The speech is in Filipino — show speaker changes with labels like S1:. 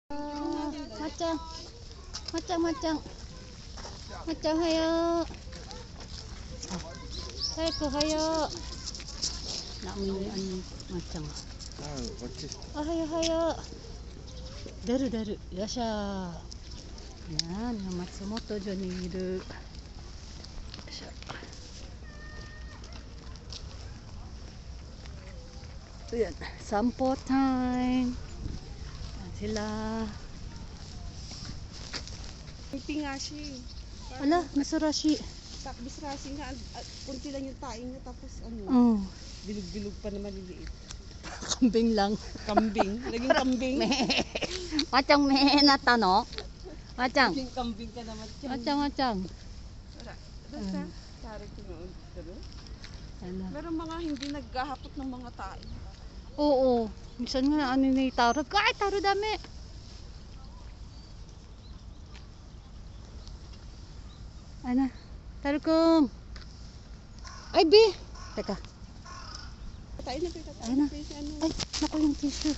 S1: 맞짱 맞짱 맞짱 맞짱 하여 살거 하여 나무는 맞짱 hayo hayo daru daru yasha yan yung Matsumoto dyan niru yasha yan sampo time yan sila
S2: Hindi nga siya.
S1: ala masarashi
S2: Bisrasi nga, kunti lang yung taing niya, tapos
S1: oh
S2: bilog-bilog pa na maliliit.
S1: kambing lang
S2: Kambing, naging kambing.
S1: macang me nata no macang
S2: Naging kambing ka naman.
S1: macang
S2: Doon sa sarang tinoon dito.
S1: ala
S2: Meron mga hindi naghahapot ng mga taing.
S1: oo minsan nga ano ni taro ay taro dami ano taro kong ay bi teka
S2: Tayo na pita.
S1: Ayun na.
S2: Si ano.
S1: ay naku yung tissue